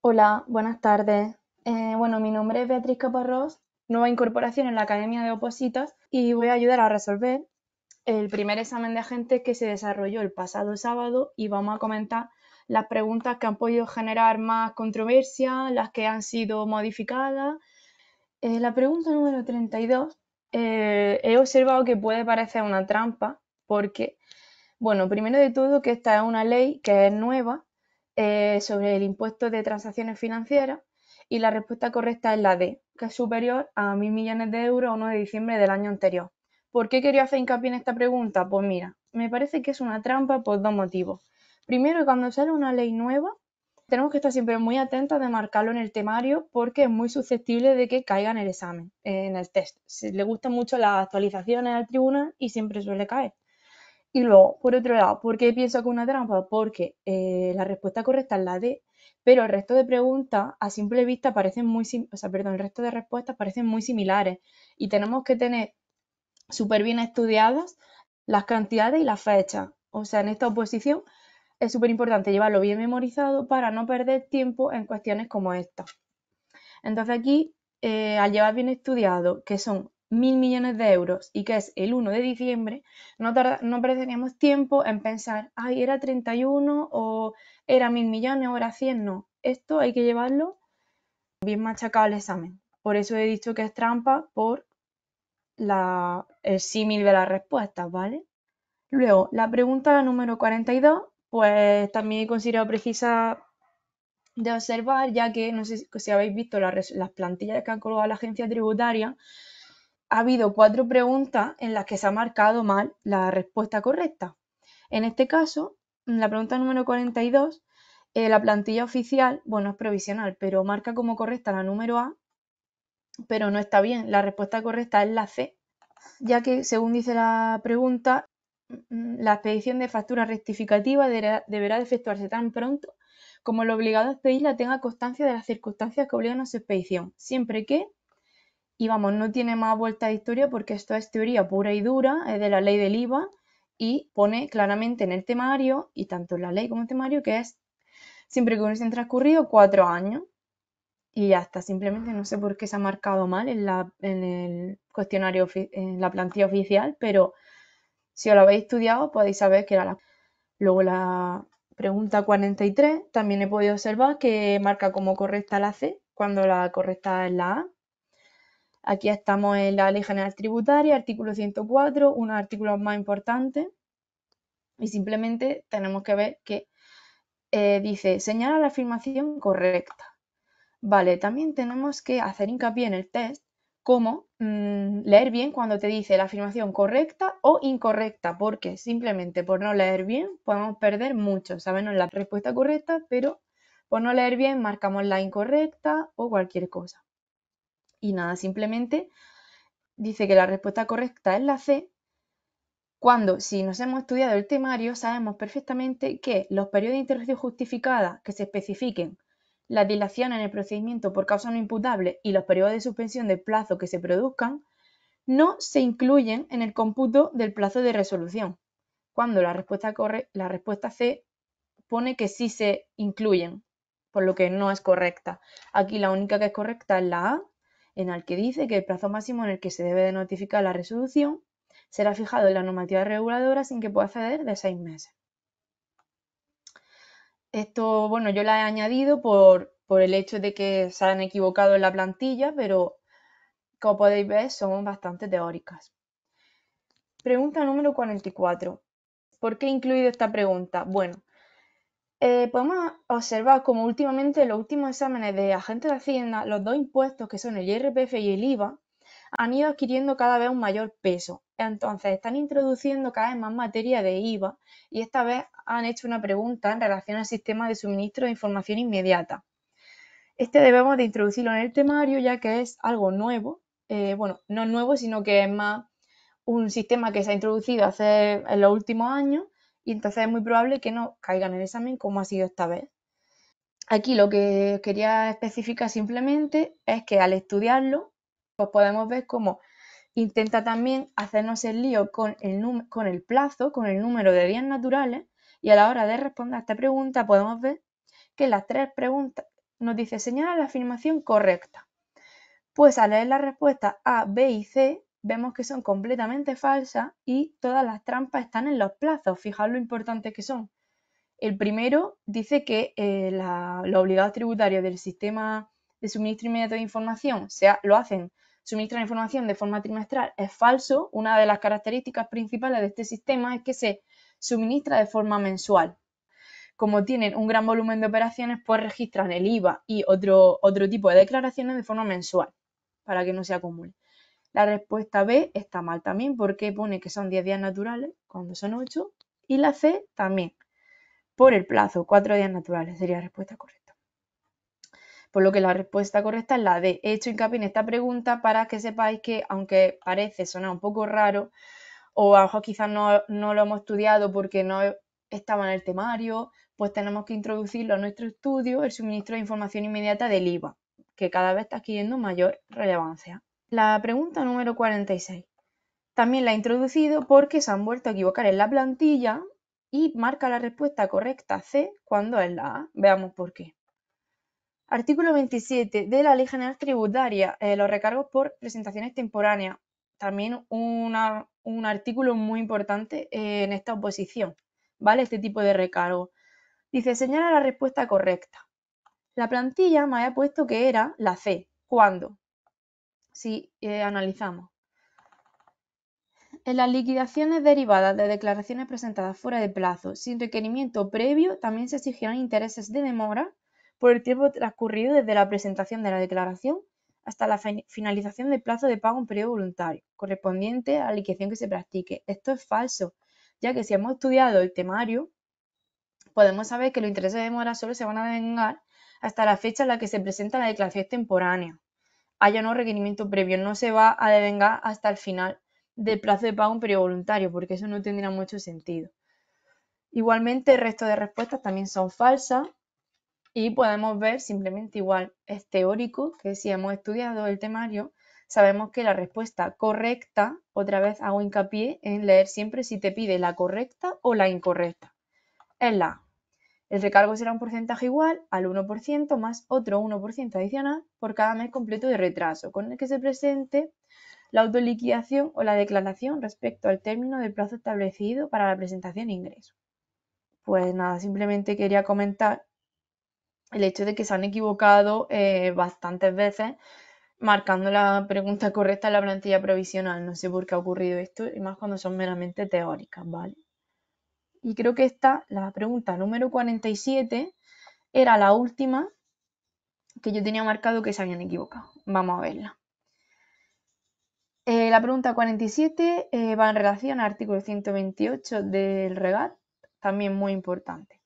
Hola, buenas tardes. Bueno, mi nombre es Beatriz Caparrós, nueva incorporación en la Academia de Opositas y voy a ayudar a resolver el primer examen de agentes que se desarrolló el pasado sábado y vamos a comentar las preguntas que han podido generar más controversia, las que han sido modificadas. La pregunta número 32, he observado que puede parecer una trampa porque, bueno, primero de todo que esta es una ley que es nueva sobre el impuesto de transacciones financieras y la respuesta correcta es la D, que es superior a 1.000 millones de euros a 1 de diciembre del año anterior. ¿Por qué quería hacer hincapié en esta pregunta? Pues mira, me parece que es una trampa por dos motivos. Primero, cuando sale una ley nueva, tenemos que estar siempre muy atentos de marcarlo en el temario porque es muy susceptible de que caiga en el examen, en el test. Le gustan mucho las actualizaciones al tribunal y siempre suele caer. Y luego, por otro lado, ¿por qué pienso que es una trampa? Porque la respuesta correcta es la D, pero el resto de preguntas a simple vista parecen el resto de respuestas parecen muy similares y tenemos que tener súper bien estudiadas las cantidades y las fechas. O sea, en esta oposición es súper importante llevarlo bien memorizado para no perder tiempo en cuestiones como esta. Entonces aquí, al llevar bien estudiado que son 1.000 millones de euros y que es el 1 de diciembre, no perderíamos tiempo en pensar, ay, era 31 o era 1.000 millones o era 100, no. Esto hay que llevarlo bien machacado al examen. Por eso he dicho que es trampa por el símil de las respuestas, ¿vale? Luego, la pregunta número 42, pues también he considerado precisa de observar, ya que no sé si habéis visto las plantillas que han colgado la agencia tributaria, ha habido 4 preguntas en las que se ha marcado mal la respuesta correcta. En este caso, en la pregunta número 42, la plantilla oficial, bueno, es provisional, pero marca como correcta la número A, pero no está bien. La respuesta correcta es la C, ya que, según dice la pregunta, la expedición de factura rectificativa deberá de efectuarse tan pronto como el obligado a expedirla tenga constancia de las circunstancias que obligan a su expedición, siempre que, y vamos, no tiene más vuelta de historia porque esto es teoría pura y dura, es de la ley del IVA y pone claramente en el temario, y tanto en la ley como en el temario, que es siempre que hubiesen transcurrido 4 años. Y ya está, simplemente no sé por qué se ha marcado mal en el cuestionario, en la plantilla oficial, pero si os lo habéis estudiado podéis saber que era la. Luego la pregunta 43, también he podido observar que marca como correcta la C, cuando la correcta es la A. Aquí estamos en la Ley General Tributaria, artículo 104, uno de los artículos más importantes, y simplemente tenemos que ver que dice, señala la afirmación correcta. Vale, también tenemos que hacer hincapié en el test cómo leer bien cuando te dice la afirmación correcta o incorrecta, porque simplemente por no leer bien podemos perder mucho. Sabemos la respuesta correcta, pero por no leer bien marcamos la incorrecta o cualquier cosa. Y nada, simplemente dice que la respuesta correcta es la C, cuando, si nos hemos estudiado el temario, sabemos perfectamente que los periodos de interrupción justificada que se especifiquen, la dilación en el procedimiento por causa no imputable y los periodos de suspensión del plazo que se produzcan no se incluyen en el cómputo del plazo de resolución, cuando la respuesta C pone que sí se incluyen, por lo que no es correcta. Aquí la única que es correcta es la A, en la que dice que el plazo máximo en el que se debe de notificar la resolución será fijado en la normativa reguladora sin que pueda exceder de 6 meses. Esto, bueno, yo la he añadido por el hecho de que se han equivocado en la plantilla, pero como podéis ver son bastante teóricas. Pregunta número 44. ¿Por qué he incluido esta pregunta? Bueno, podemos observar como últimamente en los últimos exámenes de agentes de Hacienda, los dos impuestos que son el IRPF y el IVA han ido adquiriendo cada vez un mayor peso. Entonces están introduciendo cada vez más materia de IVA y esta vez han hecho una pregunta en relación al sistema de suministro de información inmediata. Este debemos de introducirlo en el temario ya que es algo nuevo, bueno, no nuevo, sino que es más un sistema que se ha introducido hace en los últimos años y entonces es muy probable que no caiga en el examen como ha sido esta vez. Aquí lo que quería especificar simplemente es que al estudiarlo, pues podemos ver cómo intenta también hacernos el lío con el plazo, con el número de días naturales, y a la hora de responder a esta pregunta podemos ver que las tres preguntas, nos dice señala la afirmación correcta. Pues al leer las respuestas A, B y C, vemos que son completamente falsas y todas las trampas están en los plazos. Fijaos lo importantes que son. El primero dice que los obligados tributarios del sistema de suministro inmediato de información suministran información de forma trimestral. Es falso. Una de las características principales de este sistema es que se suministra de forma mensual. Como tienen un gran volumen de operaciones, pues registran el IVA y otro tipo de declaraciones de forma mensual, para que no se acumule. La respuesta B está mal también porque pone que son 10 días naturales cuando son 8 y la C también. Por el plazo, 4 días naturales sería la respuesta correcta. Por lo que la respuesta correcta es la D. He hecho hincapié en esta pregunta para que sepáis que, aunque parece sonar un poco raro, o a lo mejor quizás no lo hemos estudiado porque no estaba en el temario, pues tenemos que introducirlo a nuestro estudio, el suministro de información inmediata del IVA, que cada vez está adquiriendo mayor relevancia. La pregunta número 46. También la he introducido porque se han vuelto a equivocar en la plantilla y marca la respuesta correcta C cuando es la A. Veamos por qué. Artículo 27 de la Ley General Tributaria, los recargos por presentaciones temporáneas. También un artículo muy importante en esta oposición, ¿vale? Este tipo de recargo. Dice, señala la respuesta correcta. La plantilla me había puesto que era la C. ¿Cuándo? Si analizamos. En las liquidaciones derivadas de declaraciones presentadas fuera de plazo, sin requerimiento previo, también se exigirán intereses de demora por el tiempo transcurrido desde la presentación de la declaración hasta la finalización del plazo de pago en periodo voluntario, correspondiente a la liquidación que se practique. Esto es falso, ya que si hemos estudiado el temario, podemos saber que los intereses de demora solo se van a devengar hasta la fecha en la que se presenta la declaración extemporánea. Haya no requerimiento previo, no se va a devengar hasta el final del plazo de pago en periodo voluntario, porque eso no tendría mucho sentido. Igualmente, el resto de respuestas también son falsas y podemos ver simplemente igual, es teórico, que si hemos estudiado el temario, sabemos que la respuesta correcta, otra vez hago hincapié en leer siempre si te pide la correcta o la incorrecta, es la A. El recargo será un porcentaje igual al 1% más otro 1% adicional por cada mes completo de retraso, con el que se presente la autoliquidación o la declaración respecto al término del plazo establecido para la presentación de ingresos. Pues nada, simplemente quería comentar el hecho de que se han equivocado bastantes veces marcando la pregunta correcta en la plantilla provisional. No sé por qué ha ocurrido esto, y más cuando son meramente teóricas, ¿vale? Y creo que la pregunta número 47, era la última que yo tenía marcado que se habían equivocado. Vamos a verla. La pregunta 47 va en relación al artículo 128 del REGAT, también muy importante.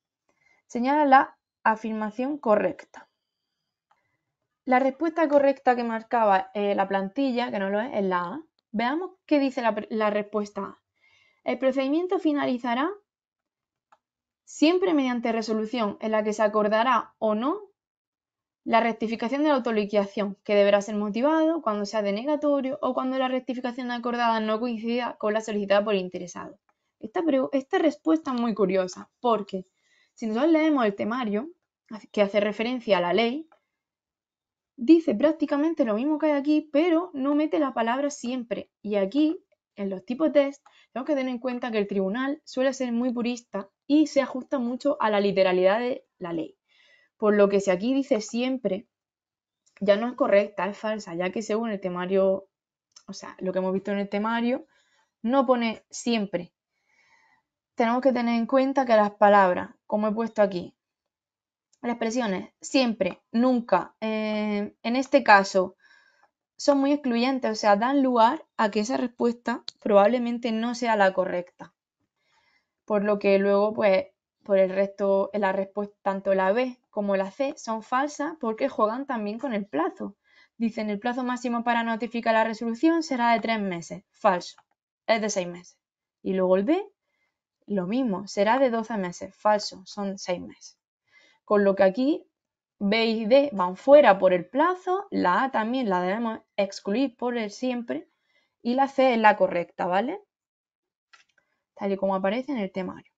Señala la afirmación correcta. La respuesta correcta que marcaba la plantilla, que no lo es la A. Veamos qué dice la respuesta A. El procedimiento finalizará siempre mediante resolución en la que se acordará o no la rectificación de la autoliquidación, que deberá ser motivado cuando sea denegatorio o cuando la rectificación acordada no coincida con la solicitada por el interesado. Esta respuesta es muy curiosa porque si nosotros leemos el temario, que hace referencia a la ley, dice prácticamente lo mismo que hay aquí, pero no mete la palabra siempre. Y aquí, en los tipos test, tenemos que tener en cuenta que el tribunal suele ser muy purista y se ajusta mucho a la literalidad de la ley. Por lo que si aquí dice siempre, ya no es correcta, es falsa, ya que según el temario, o sea, lo que hemos visto en el temario, no pone siempre. Tenemos que tener en cuenta que las palabras, como he puesto aquí, las expresiones siempre, nunca, en este caso, son muy excluyentes, o sea, dan lugar a que esa respuesta probablemente no sea la correcta. Por lo que luego, pues, por el resto, la respuesta, tanto la B como la C son falsas porque juegan también con el plazo. Dicen el plazo máximo para notificar la resolución será de 3 meses. Falso. Es de 6 meses. Y luego el B, lo mismo, será de 12 meses. Falso, son 6 meses. Con lo que aquí B y D van fuera por el plazo, la A también la debemos excluir por el siempre y la C es la correcta, ¿vale? Tal y como aparece en el temario.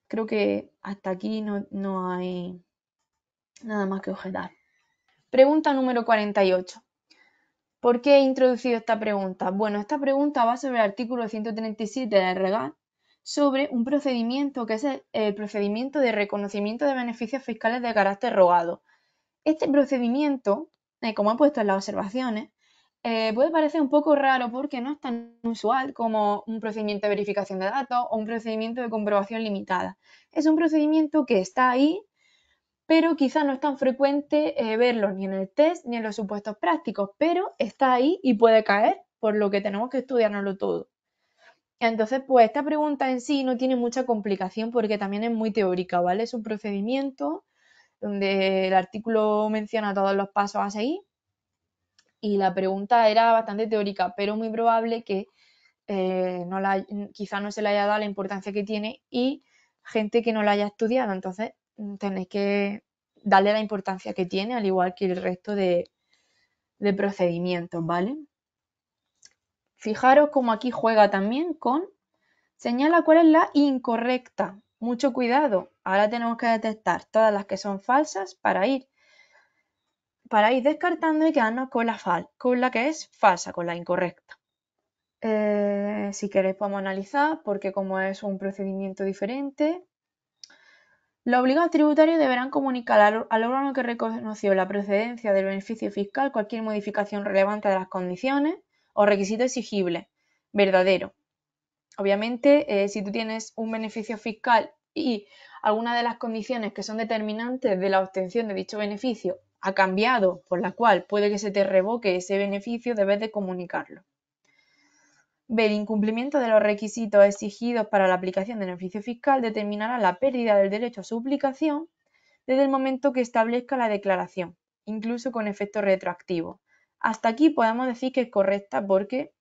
Creo que hasta aquí no hay nada más que objetar. Pregunta número 48. ¿Por qué he introducido esta pregunta? Bueno, esta pregunta va sobre el artículo 137 del REGAL sobre un procedimiento que es el procedimiento de reconocimiento de beneficios fiscales de carácter rogado. Este procedimiento, como he puesto en las observaciones, puede parecer un poco raro porque no es tan usual como un procedimiento de verificación de datos o un procedimiento de comprobación limitada. Es un procedimiento que está ahí, pero quizá no es tan frecuente verlo ni en el test ni en los supuestos prácticos, pero está ahí y puede caer, por lo que tenemos que estudiárnoslo todo. Entonces, pues esta pregunta en sí no tiene mucha complicación porque también es muy teórica, ¿vale? Es un procedimiento donde el artículo menciona todos los pasos a seguir y la pregunta era bastante teórica, pero muy probable que quizá no se le haya dado la importancia que tiene y gente que no la haya estudiado, entonces tenéis que darle la importancia que tiene, al igual que el resto de procedimientos, ¿vale? Fijaros cómo aquí juega también con señala cuál es la incorrecta. Mucho cuidado, ahora tenemos que detectar todas las que son falsas para ir descartando y quedarnos con la que es falsa, con la incorrecta. Si queréis podemos analizar, porque como es un procedimiento diferente, los obligados tributarios deberán comunicar al órgano que reconoció la procedencia del beneficio fiscal cualquier modificación relevante de las condiciones o requisito exigible, verdadero. Obviamente, si tú tienes un beneficio fiscal y alguna de las condiciones que son determinantes de la obtención de dicho beneficio ha cambiado, por la cual puede que se te revoque ese beneficio, debes de comunicarlo. B. El incumplimiento de los requisitos exigidos para la aplicación del beneficio fiscal determinará la pérdida del derecho a su aplicación desde el momento que establezca la declaración, incluso con efecto retroactivo. Hasta aquí podemos decir que es correcta porque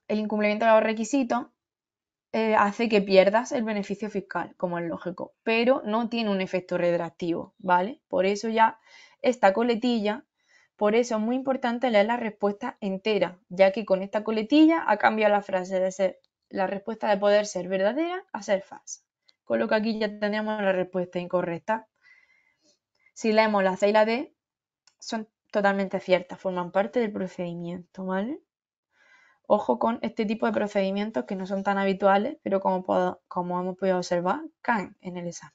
el incumplimiento de los requisitos hace que pierdas el beneficio fiscal, como es lógico, pero no tiene un efecto retroactivo, ¿vale? Por eso ya esta coletilla, por eso es muy importante leer la respuesta entera, ya que con esta coletilla ha cambiado la frase de ser la respuesta de poder ser verdadera a ser falsa. Con lo que aquí ya tendríamos la respuesta incorrecta. Si leemos la C y la D, son totalmente ciertas, forman parte del procedimiento, ¿vale? Ojo con este tipo de procedimientos que no son tan habituales, pero como hemos podido observar, caen en el examen.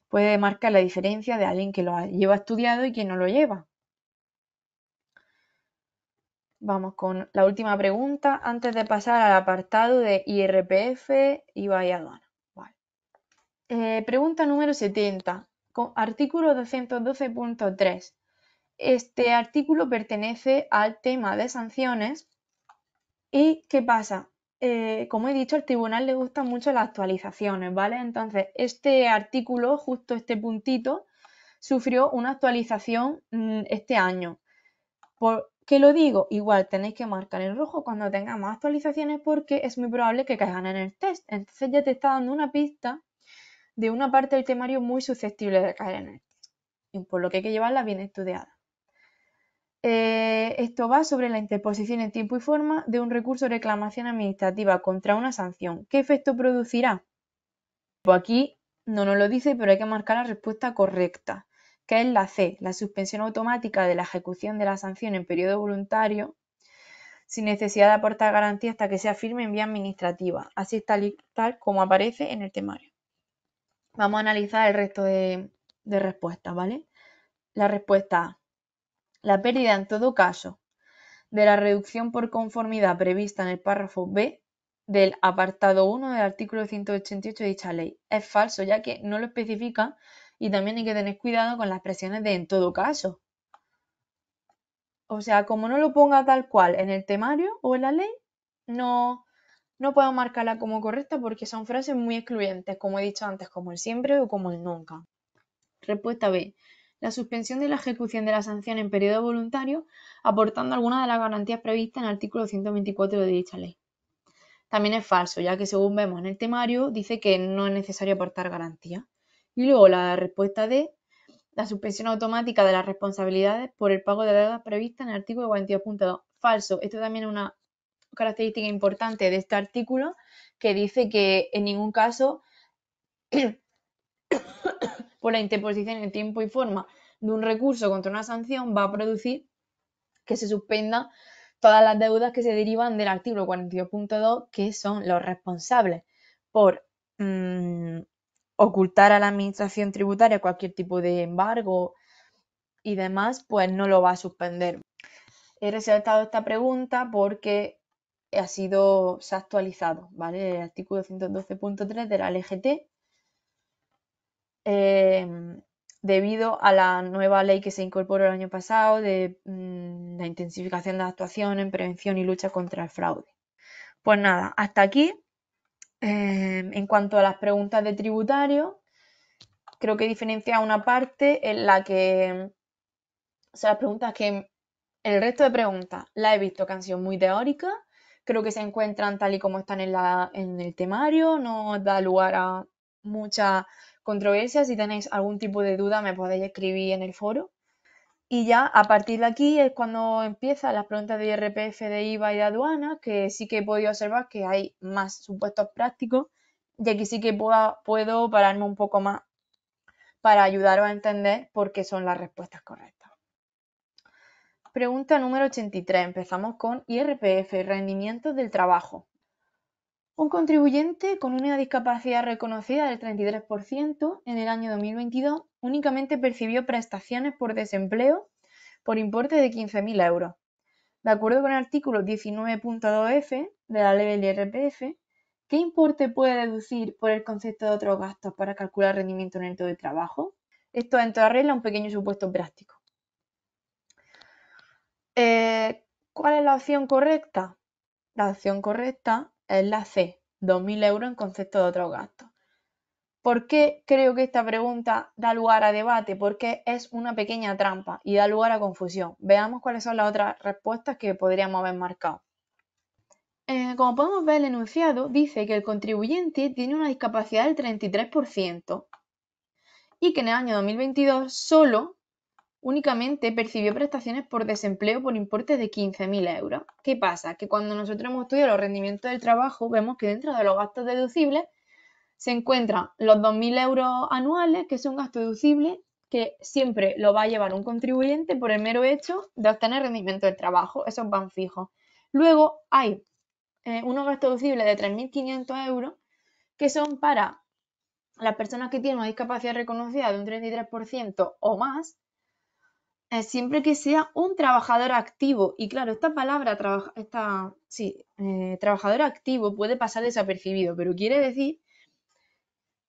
Puede marcar la diferencia de alguien que lo lleva estudiado y quien no lo lleva. Vamos con la última pregunta antes de pasar al apartado de IRPF, IVA y aduana. Vale. Pregunta número 70. Artículo 212.3. Este artículo pertenece al tema de sanciones. ¿Y qué pasa? Como he dicho, al tribunal le gustan mucho las actualizaciones, ¿vale? Entonces, este artículo, justo este puntito, sufrió una actualización este año. ¿Por qué lo digo? Igual tenéis que marcar en rojo cuando tenga más actualizaciones porque es muy probable que caigan en el test. Entonces ya te está dando una pista de una parte del temario muy susceptible de caer en el test. Y por lo que hay que llevarla bien estudiada. Esto va sobre la interposición en tiempo y forma de un recurso de reclamación administrativa contra una sanción. ¿Qué efecto producirá? Pues aquí no nos lo dice, pero hay que marcar la respuesta correcta, que es la C, la suspensión automática de la ejecución de la sanción en periodo voluntario sin necesidad de aportar garantía hasta que sea firme en vía administrativa, así tal como aparece en el temario. Vamos a analizar el resto de respuestas, ¿vale? La respuesta A. La pérdida en todo caso de la reducción por conformidad prevista en el párrafo B del apartado 1 del artículo 188 de dicha ley. Es falso, ya que no lo especifica y también hay que tener cuidado con las expresiones de en todo caso. O sea, como no lo ponga tal cual en el temario o en la ley, no puedo marcarla como correcta porque son frases muy excluyentes, como he dicho antes, como el siempre o como el nunca. Respuesta B. La suspensión de la ejecución de la sanción en periodo voluntario, aportando alguna de las garantías previstas en el artículo 124 de dicha ley. También es falso, ya que según vemos en el temario, dice que no es necesario aportar garantía. Y luego la respuesta D. La suspensión automática de las responsabilidades por el pago de deudas previstas en el artículo 42.2. Falso. Esto también es una característica importante de este artículo que dice que en ningún caso por la interposición en tiempo y forma de un recurso contra una sanción va a producir que se suspendan todas las deudas que se derivan del artículo 42.2, que son los responsables por ocultar a la administración tributaria cualquier tipo de embargo y demás, pues no lo va a suspender. He resaltado esta pregunta porque se ha actualizado, ¿vale? El artículo 112.3 de la LGT, debido a la nueva ley que se incorporó el año pasado de la intensificación de actuación en prevención y lucha contra el fraude. Pues nada, hasta aquí. En cuanto a las preguntas de tributario, creo que diferencia una parte en la que, o sea, las preguntas que, el resto de preguntas las he visto que han sido muy teóricas, creo que se encuentran tal y como están en el temario, no da lugar a mucha controversia. Si tenéis algún tipo de duda me podéis escribir en el foro. Y ya a partir de aquí es cuando empiezan las preguntas de IRPF, de IVA y de aduana, que sí que he podido observar que hay más supuestos prácticos y aquí sí que puedo pararme un poco más para ayudaros a entender por qué son las respuestas correctas. Pregunta número 83. Empezamos con IRPF, rendimientos del trabajo. Un contribuyente con una discapacidad reconocida del 33% en el año 2022 únicamente percibió prestaciones por desempleo por importe de 15.000 euros. De acuerdo con el artículo 19.2f de la ley del IRPF, ¿qué importe puede deducir por el concepto de otros gastos para calcular el rendimiento neto del trabajo? Esto en toda regla un pequeño supuesto práctico. ¿Cuál es la opción correcta? La opción correcta es la C, 2.000 euros en concepto de otros gastos. ¿Por qué creo que esta pregunta da lugar a debate? Porque es una pequeña trampa y da lugar a confusión. Veamos cuáles son las otras respuestas que podríamos haber marcado. Como podemos ver, el enunciado dice que el contribuyente tiene una discapacidad del 33% y que en el año 2022 únicamente percibió prestaciones por desempleo por importe de 15.000 euros. ¿Qué pasa? Que cuando nosotros hemos estudiado los rendimientos del trabajo, vemos que dentro de los gastos deducibles se encuentran los 2.000 euros anuales, que es un gasto deducible que siempre lo va a llevar un contribuyente por el mero hecho de obtener rendimiento del trabajo. Esos van fijos. Luego hay unos gastos deducibles de 3.500 euros que son para las personas que tienen una discapacidad reconocida de un 33% o más, siempre que sea un trabajador activo. Y claro, esta palabra, trabajador activo puede pasar desapercibido, pero quiere decir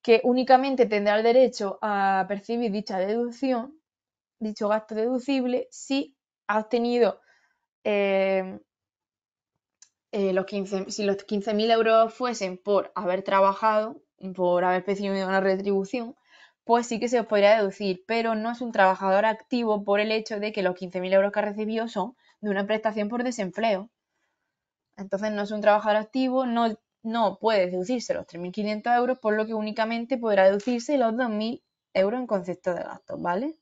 que únicamente tendrá el derecho a percibir dicha deducción, dicho gasto deducible, si ha obtenido si los 15.000 euros fuesen por haber trabajado, por haber percibido una retribución, pues sí que se os podría deducir, pero no es un trabajador activo por el hecho de que los 15.000 euros que ha recibido son de una prestación por desempleo. Entonces no es un trabajador activo, no puede deducirse los 3.500 euros, por lo que únicamente podrá deducirse los 2.000 euros en concepto de gastos, ¿vale?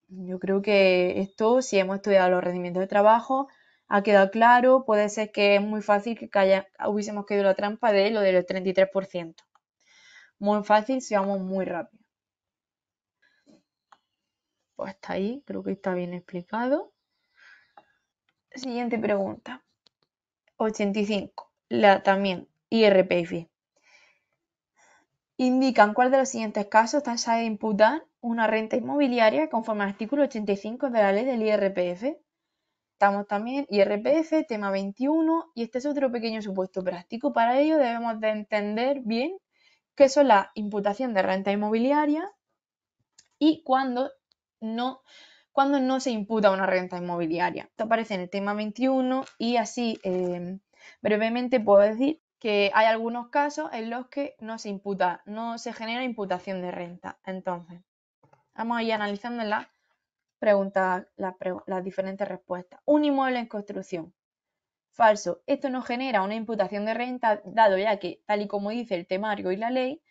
Yo creo que esto, si hemos estudiado los rendimientos de trabajo, ha quedado claro. Puede ser que es muy fácil que hubiésemos caído en la trampa de lo del 33%. Muy fácil si vamos muy rápido. Pues hasta ahí, creo que está bien explicado. Siguiente pregunta. 85. También IRPF. Indican cuál de los siguientes casos tasa de imputar una renta inmobiliaria conforme al artículo 85 de la ley del IRPF. Estamos también IRPF, tema 21, y este es otro pequeño supuesto práctico. Para ello debemos de entender bien qué son la imputación de renta inmobiliaria y cuándo no se imputa una renta inmobiliaria. Esto aparece en el tema 21 y así brevemente puedo decir que hay algunos casos en los que no se genera imputación de renta. Entonces, vamos a ir analizando las preguntas, las diferentes respuestas. Un inmueble en construcción. Falso. Esto no genera una imputación de renta, dado ya que, tal y como dice el temario y la ley,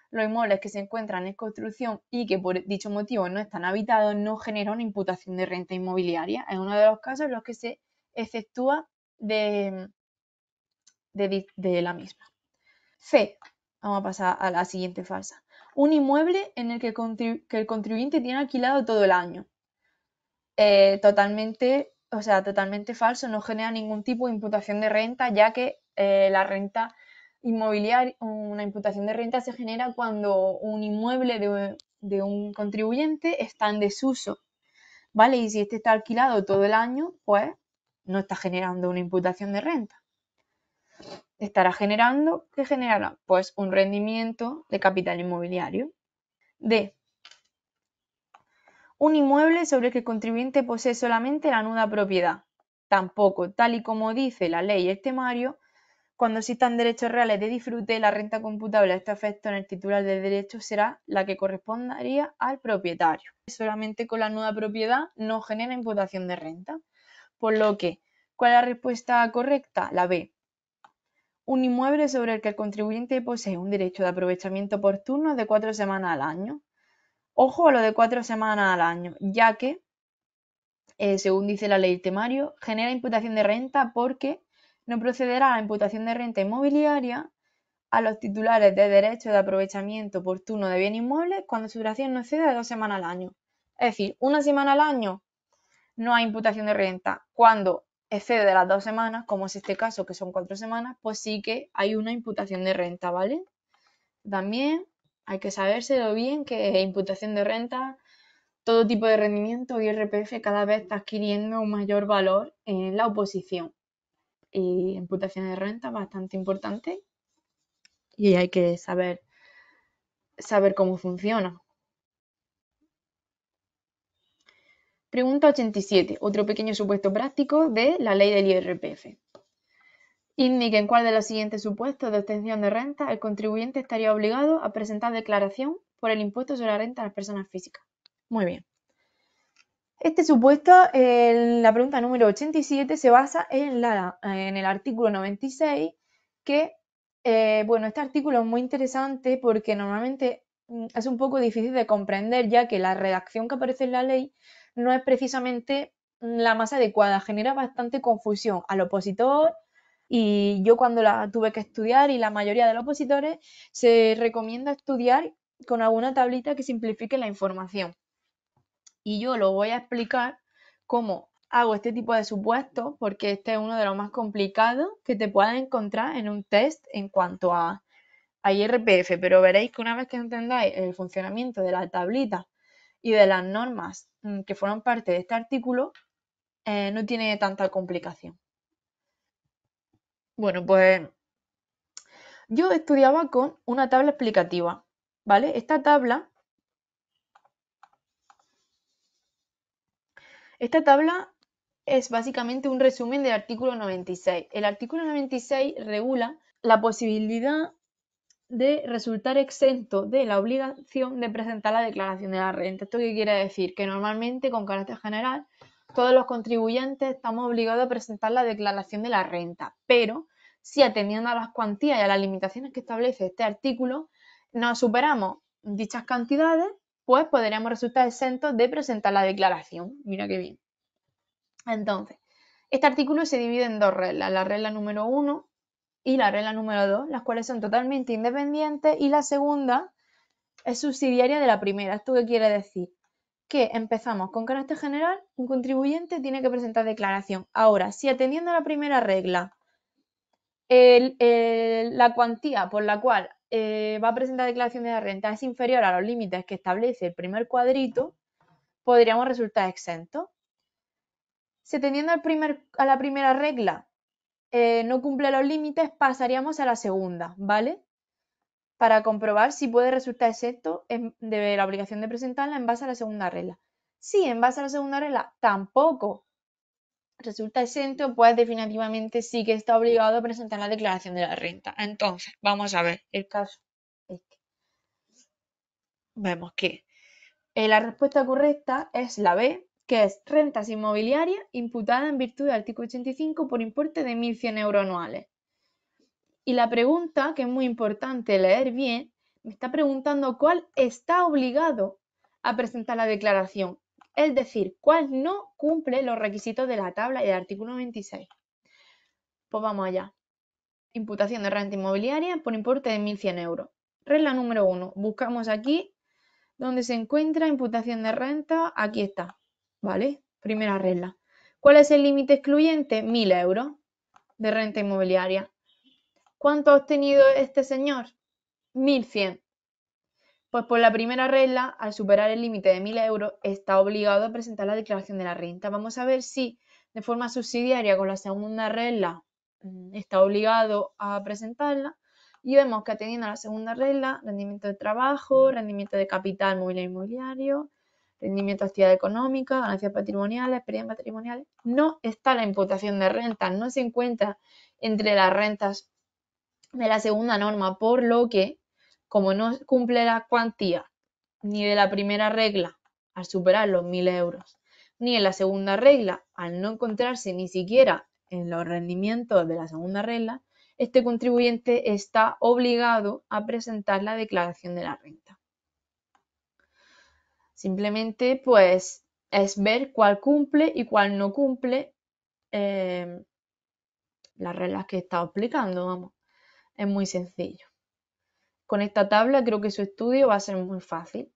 los inmuebles que se encuentran en construcción y que por dicho motivo no están habitados no generan una imputación de renta inmobiliaria. Es uno de los casos en los que se exceptúa de la misma. C. Vamos a pasar a la siguiente falsa. Un inmueble en el que el contribuyente tiene alquilado todo el año. Totalmente falso, no genera ningún tipo de imputación de renta, ya que la renta inmobiliaria, una imputación de renta se genera cuando un inmueble de un contribuyente está en desuso, ¿vale? Y si este está alquilado todo el año, pues no está generando una imputación de renta. Estará generando, ¿qué generará? Pues un rendimiento de capital inmobiliario. D. Un inmueble sobre el que el contribuyente posee solamente la nuda propiedad. Tampoco, tal y como dice la ley y el temario, cuando existan derechos reales de disfrute, la renta computable a este efecto en el titular del derecho será la que correspondería al propietario. Solamente con la nuda propiedad no genera imputación de renta. Por lo que, ¿cuál es la respuesta correcta? La B. Un inmueble sobre el que el contribuyente posee un derecho de aprovechamiento por turnos de 4 semanas al año. Ojo a lo de 4 semanas al año, ya que, según dice la ley temario, genera imputación de renta porque no procederá a la imputación de renta inmobiliaria a los titulares de derecho de aprovechamiento por turno de bien inmueble cuando su duración no exceda de 2 semanas al año. Es decir, una semana al año no hay imputación de renta. Cuando excede de las 2 semanas, como es este caso que son 4 semanas, pues sí que hay una imputación de renta, ¿vale? También hay que sabérselo bien que imputación de renta, todo tipo de rendimiento, IRPF cada vez está adquiriendo un mayor valor en la oposición. Y imputación de renta bastante importante y hay que saber cómo funciona. Pregunta 87. Otro pequeño supuesto práctico de la ley del IRPF. Indique en cuál de los siguientes supuestos de obtención de renta el contribuyente estaría obligado a presentar declaración por el impuesto sobre la renta a las personas físicas. Muy bien. Este supuesto, la pregunta número 87, se basa en el artículo 96, que, este artículo es muy interesante porque normalmente es un poco difícil de comprender, ya que la redacción que aparece en la ley no es precisamente la más adecuada, genera bastante confusión al opositor. Y yo cuando la tuve que estudiar y la mayoría de los opositores se recomienda estudiar con alguna tablita que simplifique la información. Y yo lo voy a explicar cómo hago este tipo de supuestos porque este es uno de los más complicados que te puedes encontrar en un test en cuanto a IRPF, pero veréis que una vez que entendáis el funcionamiento de la tablita y de las normas que forman parte de este artículo, no tiene tanta complicación. Bueno, pues yo estudiaba con una tabla explicativa, ¿vale? Esta tabla es básicamente un resumen del artículo 96. El artículo 96 regula la posibilidad de resultar exento de la obligación de presentar la declaración de la renta. ¿Esto qué quiere decir? Que normalmente, con carácter general, todos los contribuyentes estamos obligados a presentar la declaración de la renta, pero si atendiendo a las cuantías y a las limitaciones que establece este artículo, no superamos dichas cantidades, pues podríamos resultar exentos de presentar la declaración. Mira qué bien. Entonces, este artículo se divide en dos reglas, la regla número 1 y la regla número 2, las cuales son totalmente independientes y la segunda es subsidiaria de la primera. ¿Esto qué quiere decir? Que empezamos con carácter general, un contribuyente tiene que presentar declaración. Ahora, si atendiendo a la primera regla, la cuantía por la cual va a presentar declaración de la renta es inferior a los límites que establece el primer cuadrito, podríamos resultar exentos. Si atendiendo a la primera regla no cumple los límites, pasaríamos a la segunda, ¿vale? Para comprobar si puede resultar exento de la obligación de presentarla en base a la segunda regla. Si en base a la segunda regla tampoco resulta exento, pues definitivamente sí que está obligado a presentar la declaración de la renta. Entonces, vamos a ver el caso. Vemos que la respuesta correcta es la B, que es rentas inmobiliarias imputadas en virtud del artículo 85 por importe de 1.100 euros anuales. Y la pregunta, que es muy importante leer bien, me está preguntando cuál está obligado a presentar la declaración, es decir, cuál no cumple los requisitos de la tabla y del artículo 26. Pues vamos allá. imputación de renta inmobiliaria por importe de 1.100 euros. Regla número 1. Buscamos aquí donde se encuentra imputación de renta. Aquí está. ¿Vale? Primera regla. ¿Cuál es el límite excluyente? 1.000 euros de renta inmobiliaria. ¿Cuánto ha obtenido este señor? 1.100. Pues por la primera regla, al superar el límite de 1.000 euros, está obligado a presentar la declaración de la renta. Vamos a ver si de forma subsidiaria con la segunda regla está obligado a presentarla. Y vemos que atendiendo a la segunda regla, rendimiento de trabajo, rendimiento de capital mobiliario inmobiliario, rendimiento de actividad económica, ganancias patrimoniales, pérdidas patrimoniales, no está la imputación de renta, no se encuentra entre las rentas de la segunda norma, por lo que, como no cumple la cuantía ni de la primera regla al superar los 1.000 euros, ni en la segunda regla al no encontrarse ni siquiera en los rendimientos de la segunda regla, este contribuyente está obligado a presentar la declaración de la renta. Simplemente, pues, es ver cuál cumple y cuál no cumple las reglas que he estado explicando, vamos. Es muy sencillo. Con esta tabla creo que su estudio va a ser muy fácil.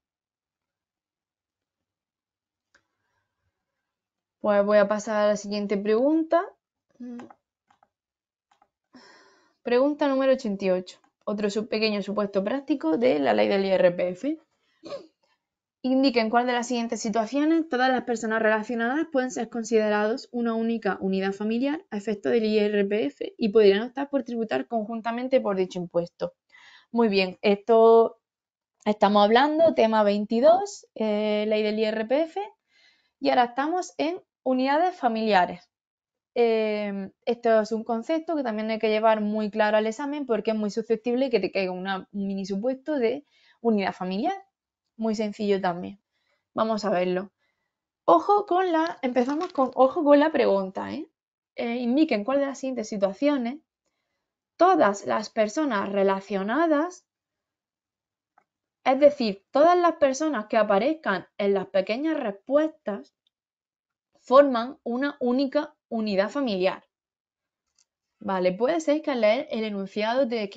Pues voy a pasar a la siguiente pregunta. Pregunta número 88. Otro pequeño supuesto práctico de la ley del IRPF. Indica en cuál de las siguientes situaciones todas las personas relacionadas pueden ser considerados una única unidad familiar a efecto del IRPF y podrían optar por tributar conjuntamente por dicho impuesto. Muy bien, esto estamos hablando, tema 22, ley del IRPF, y ahora estamos en unidades familiares. Esto es un concepto que también hay que llevar muy claro al examen porque es muy susceptible que te caiga un mini supuesto de unidad familiar. Muy sencillo también. Vamos a verlo. Empezamos con ojo con la pregunta, indica en cuál de las siguientes situaciones todas las personas relacionadas, es decir, todas las personas que aparezcan en las pequeñas respuestas, forman una única unidad familiar. Vale, puede ser que al leer el enunciado te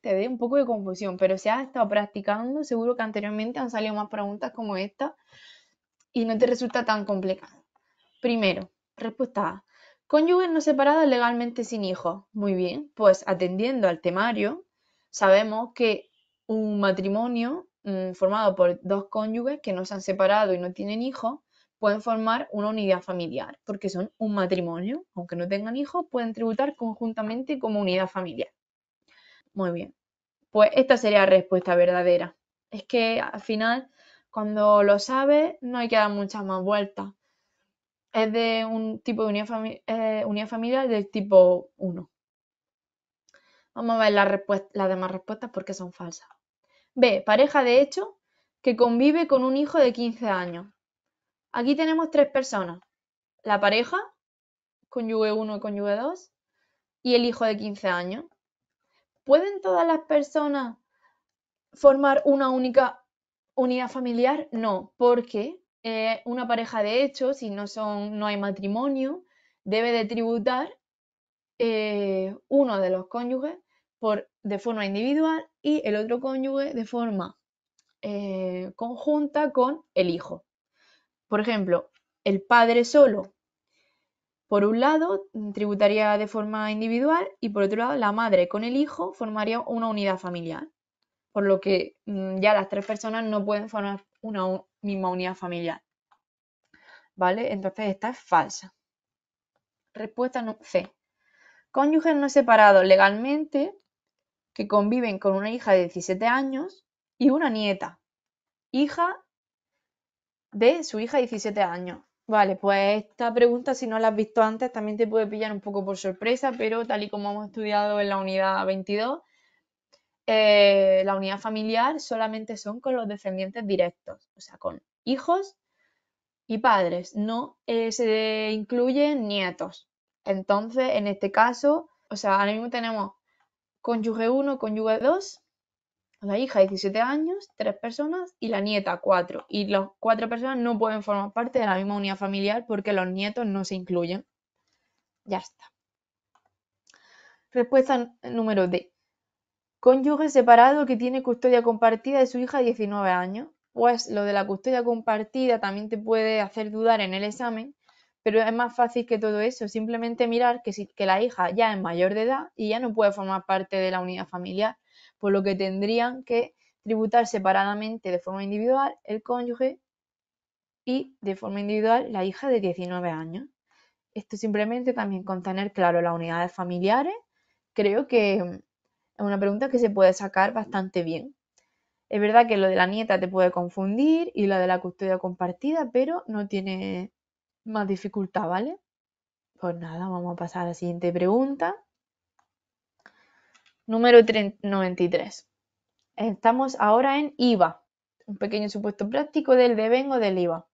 dé un poco de confusión, pero si has estado practicando, seguro que anteriormente han salido más preguntas como esta y no te resulta tan complicado. Primero, respuesta A. Cónyuges no separados legalmente sin hijos. Muy bien, pues atendiendo al temario, sabemos que un matrimonio formado por dos cónyuges que no se han separado y no tienen hijos pueden formar una unidad familiar, porque son un matrimonio, aunque no tengan hijos, pueden tributar conjuntamente como unidad familiar. Muy bien, pues esta sería la respuesta verdadera. Es que al final, cuando lo sabes, no hay que dar muchas más vueltas. Es de un tipo de unidad familiar del tipo 1. Vamos a ver las demás respuestas porque son falsas. B. Pareja de hecho que convive con un hijo de 15 años. Aquí tenemos tres personas. La pareja, cónyuge 1 y cónyuge 2, y el hijo de 15 años. ¿Pueden todas las personas formar una única unidad familiar? No, porque una pareja de hecho, si no hay matrimonio, debe de tributar uno de los cónyuges de forma individual y el otro cónyuge de forma conjunta con el hijo. Por ejemplo, el padre solo, por un lado, tributaría de forma individual y por otro lado, la madre con el hijo formaría una unidad familiar. Por lo que ya las tres personas no pueden formar una misma unidad familiar. ¿Vale? Entonces esta es falsa. Respuesta C. Cónyuges no separados legalmente que conviven con una hija de 17 años y una nieta, hija de su hija de 17 años. Vale, pues esta pregunta, si no la has visto antes, también te puede pillar un poco por sorpresa, pero tal y como hemos estudiado en la unidad 22, la unidad familiar solamente son con los descendientes directos, o sea, con hijos y padres, no se incluyen nietos. Entonces, en este caso, o sea, ahora mismo tenemos cónyuge 1, cónyuge 2, la hija 17 años, 3 personas y la nieta 4. Y las 4 personas no pueden formar parte de la misma unidad familiar porque los nietos no se incluyen. Ya está. Respuesta número D. Cónyuge separado que tiene custodia compartida de su hija de 19 años. Pues lo de la custodia compartida también te puede hacer dudar en el examen, pero es más fácil que todo eso. Simplemente mirar que la hija ya es mayor de edad y ya no puede formar parte de la unidad familiar, por lo que tendrían que tributar separadamente de forma individual el cónyuge y de forma individual la hija de 19 años. Esto simplemente también con tener claro las unidades familiares, creo que es una pregunta que se puede sacar bastante bien. Es verdad que lo de la nieta te puede confundir y lo de la custodia compartida, pero no tiene más dificultad, ¿vale? Pues nada, vamos a pasar a la siguiente pregunta. Número 93. Estamos ahora en IVA, un pequeño supuesto práctico del devengo del IVA.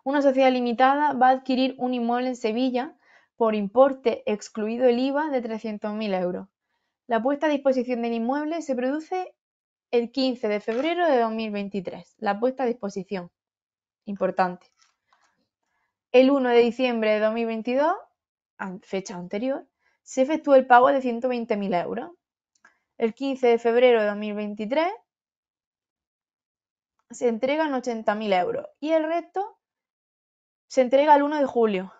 Una sociedad limitada va a adquirir un inmueble en Sevilla por importe excluido el IVA de 300.000 euros. La puesta a disposición del inmueble se produce el 15 de febrero de 2023. La puesta a disposición. Importante. El 1 de diciembre de 2022, fecha anterior, se efectuó el pago de 120.000 euros. El 15 de febrero de 2023 se entregan 80.000 euros y el resto se entrega el 1 de julio.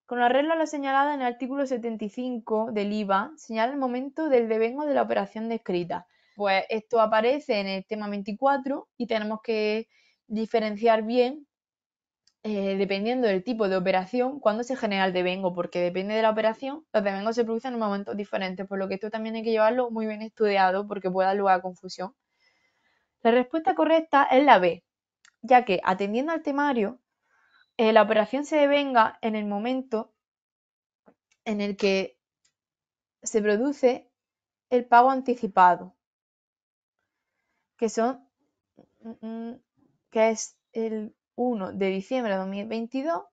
Con arreglo a lo señalado en el artículo 75 del IVA, señala el momento del devengo de la operación descrita. Pues esto aparece en el tema 24 y tenemos que diferenciar bien, dependiendo del tipo de operación, cuándo se genera el devengo, porque depende de la operación, los devengos se producen en momentos diferentes, por lo que esto también hay que llevarlo muy bien estudiado porque puede dar lugar a confusión. La respuesta correcta es la B, ya que atendiendo al temario, la operación se devenga en el momento en el que se produce el pago anticipado, que es el 1 de diciembre de 2022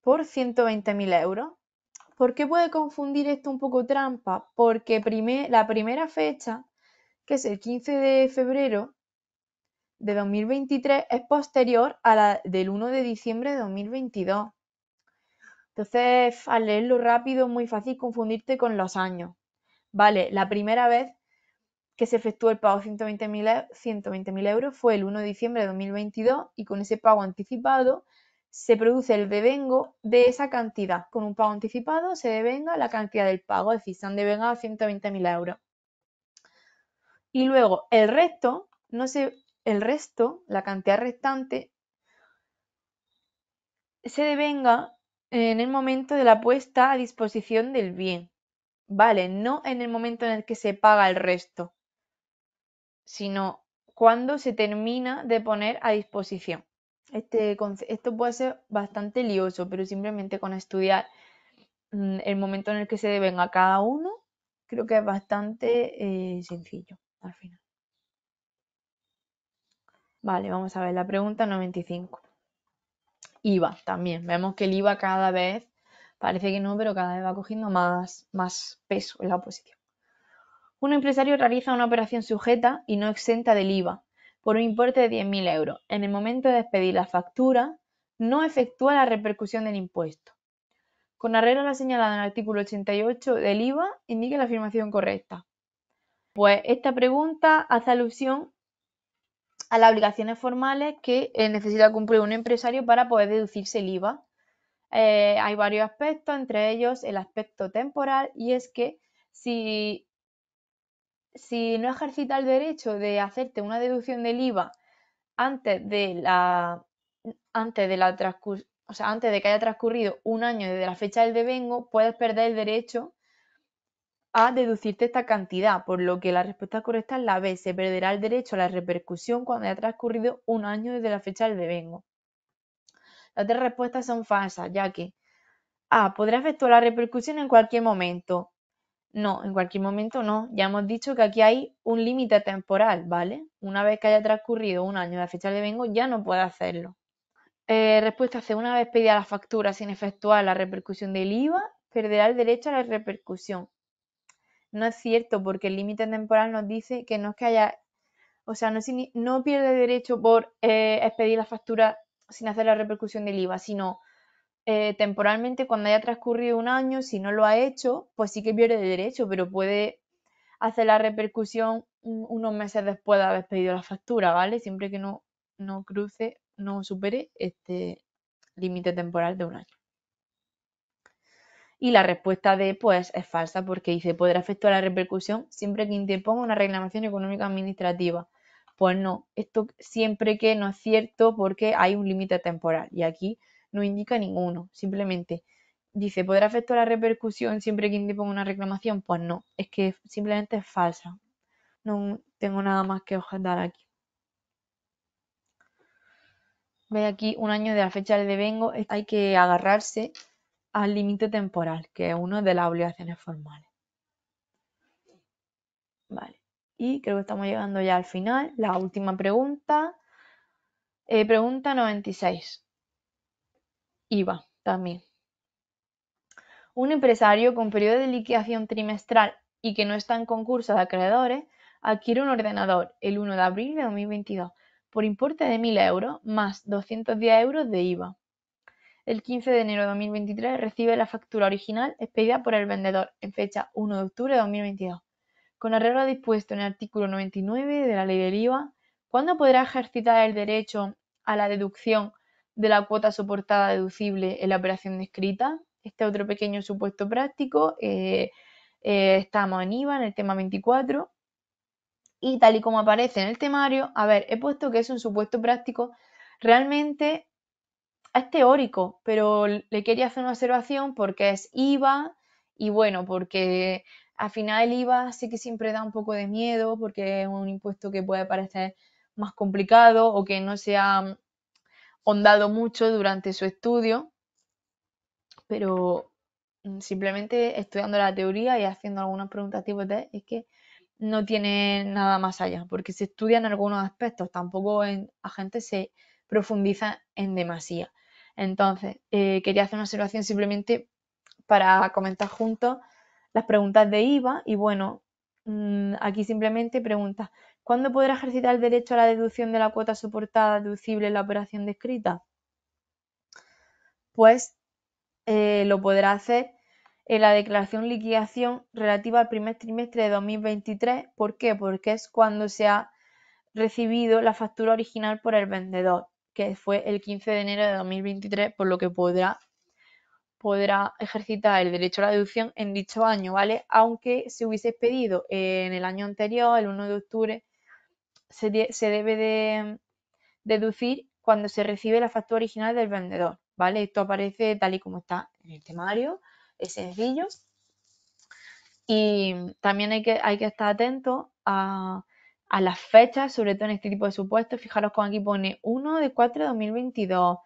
por 120.000 euros. ¿Por qué puede confundir esto un poco trampa? Porque la primera fecha, que es el 15 de febrero de 2023, es posterior a la del 1 de diciembre de 2022. Entonces, al leerlo rápido es muy fácil confundirte con los años. Vale, la primera vez que se efectuó el pago de 120.000 euros fue el 1 de diciembre de 2022 y con ese pago anticipado se produce el devengo de esa cantidad. Con un pago anticipado se devenga la cantidad del pago, es decir, se han devengado 120.000 euros. Y luego el resto, la cantidad restante, se devenga en el momento de la puesta a disposición del bien. Vale, no en el momento en el que se paga el resto, sino cuando se termina de poner a disposición. Esto puede ser bastante lioso, pero simplemente con estudiar el momento en el que se devenga cada uno, creo que es bastante sencillo al final. Vale, vamos a ver la pregunta 95. IVA también. Vemos que el IVA cada vez, parece que no, pero cada vez va cogiendo más peso en la oposición. Un empresario realiza una operación sujeta y no exenta del IVA por un importe de 10.000 euros. En el momento de expedir la factura, no efectúa la repercusión del impuesto. Con arreglo a lo señalado en el artículo 88 del IVA, indique la afirmación correcta. Pues esta pregunta hace alusión a las obligaciones formales que necesita cumplir un empresario para poder deducirse el IVA. Hay varios aspectos, entre ellos el aspecto temporal, y es que si no ejercita el derecho de hacerte una deducción del IVA antes de que haya transcurrido un año desde la fecha del devengo, puedes perder el derecho a deducirte esta cantidad, por lo que la respuesta correcta es la B. Se perderá el derecho a la repercusión cuando haya transcurrido un año desde la fecha del devengo. Las tres respuestas son falsas, ya que A. Podrá efectuar la repercusión en cualquier momento. No, en cualquier momento no. Ya hemos dicho que aquí hay un límite temporal, ¿vale? Una vez que haya transcurrido un año de la fecha del devengo, ya no puede hacerlo. Respuesta C. Una vez pedida la factura sin efectuar la repercusión del IVA, perderá el derecho a la repercusión. No es cierto, porque el límite temporal nos dice que no es que haya, o sea, no pierde derecho por expedir la factura sin hacer la repercusión del IVA, sino temporalmente cuando haya transcurrido un año, si no lo ha hecho, pues sí que pierde el derecho, pero puede hacer la repercusión unos meses después de haber pedido la factura, ¿vale? Siempre que no cruce, no supere este límite temporal de un año. Y la respuesta D, pues, es falsa porque dice, podrá efectuar la repercusión siempre que interponga una reclamación económica administrativa. Pues no, esto siempre que no es cierto porque hay un límite temporal y aquí no indica ninguno, simplemente dice, ¿podrá efectuar la repercusión siempre que interponga una reclamación? Pues no, es que simplemente es falsa. No tengo nada más que objetar aquí. Ve aquí un año de la fecha del devengo, hay que agarrarse al límite temporal, que es una de las obligaciones formales. Vale. Y creo que estamos llegando ya al final. La última pregunta. Pregunta 96. IVA también. Un empresario con periodo de liquidación trimestral y que no está en concurso de acreedores adquiere un ordenador el 1 de abril de 2022 por importe de 1.000 euros más 210 euros de IVA. El 15 de enero de 2023 recibe la factura original expedida por el vendedor en fecha 1 de octubre de 2022. Con arreglo dispuesto en el artículo 99 de la Ley del IVA, ¿cuándo podrá ejercitar el derecho a la deducción de la cuota soportada deducible en la operación descrita? Este otro pequeño supuesto práctico. Estamos en IVA, en el tema 24. Y tal y como aparece en el temario, a ver, he puesto que es un supuesto práctico. Realmente es teórico, pero le quería hacer una observación porque es IVA y bueno, porque al final el IVA sí que siempre da un poco de miedo porque es un impuesto que puede parecer más complicado o que no se ha hondado mucho durante su estudio, pero simplemente estudiando la teoría y haciendo algunas preguntas tipo test es que no tiene nada más allá, porque se estudian algunos aspectos, tampoco en agentes se profundiza en demasía. Entonces, quería hacer una observación simplemente para comentar juntos las preguntas de IVA y bueno, aquí simplemente pregunta, ¿cuándo podrá ejercitar el derecho a la deducción de la cuota soportada deducible en la operación descrita? Pues lo podrá hacer en la declaración liquidación relativa al primer trimestre de 2023. ¿Por qué? Porque es cuando se ha recibido la factura original por el vendedor, que fue el 15 de enero de 2023, por lo que podrá ejercitar el derecho a la deducción en dicho año, ¿vale? Aunque se hubiese pedido en el año anterior, el 1 de octubre, se debe de deducir cuando se recibe la factura original del vendedor, ¿vale? Esto aparece tal y como está en el temario, es sencillo. Y también hay que estar atento a las fechas, sobre todo en este tipo de supuestos. Fijaros como aquí pone 1 de 4 de 2022,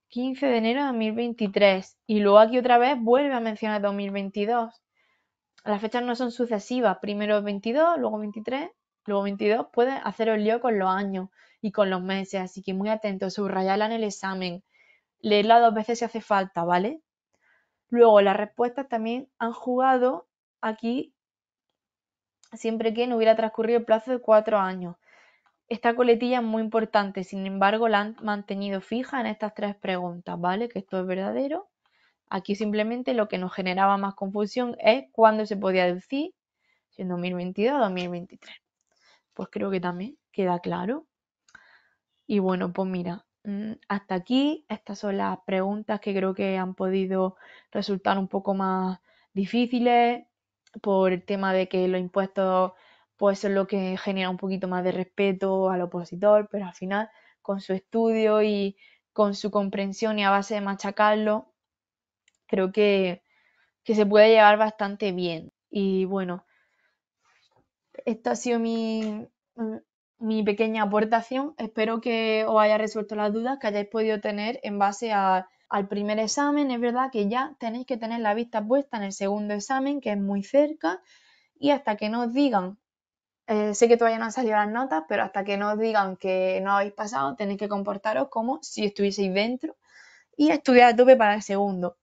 15 de enero de 2023 y luego aquí otra vez vuelve a mencionar 2022. Las fechas no son sucesivas, primero 22, luego 23, luego 22. Pueden haceros lío con los años y con los meses, así que muy atentos, subrayarla en el examen, leerla 2 veces si hace falta, ¿vale? Luego las respuestas también han jugado aquí siempre que no hubiera transcurrido el plazo de 4 años. Esta coletilla es muy importante, sin embargo la han mantenido fija en estas 3 preguntas, ¿vale? Que esto es verdadero. Aquí simplemente lo que nos generaba más confusión es cuándo se podía deducir, si en 2022 o 2023. Pues creo que también queda claro. Y bueno, pues mira, hasta aquí estas son las preguntas que creo que han podido resultar un poco más difíciles por el tema de que los impuestos pues son lo que genera un poquito más de respeto al opositor, pero al final con su estudio y con su comprensión y a base de machacarlo, creo que se puede llevar bastante bien. Y bueno, esta ha sido mi pequeña aportación. Espero que os haya resuelto las dudas que hayáis podido tener en base al primer examen. Es verdad que ya tenéis que tener la vista puesta en el segundo examen, que es muy cerca, y hasta que no os digan, sé que todavía no han salido las notas, pero hasta que no os digan que no habéis pasado, tenéis que comportaros como si estuvieseis dentro y estudiar a tope para el segundo.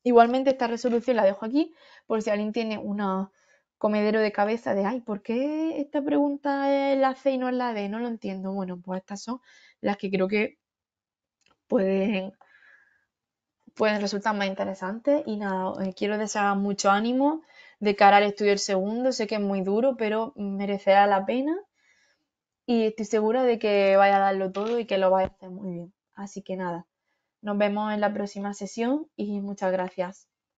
Igualmente esta resolución la dejo aquí por si alguien tiene una comedero de cabeza de, ay, ¿por qué esta pregunta es la C y no es la D? No lo entiendo. Bueno, pues estas son las que creo que pueden Pues resulta más interesante y nada, quiero desear mucho ánimo de cara al estudio del segundo. Sé que es muy duro, pero merecerá la pena y estoy segura de que vaya a darlo todo y que lo vaya a hacer muy bien. Así que nada, nos vemos en la próxima sesión y muchas gracias.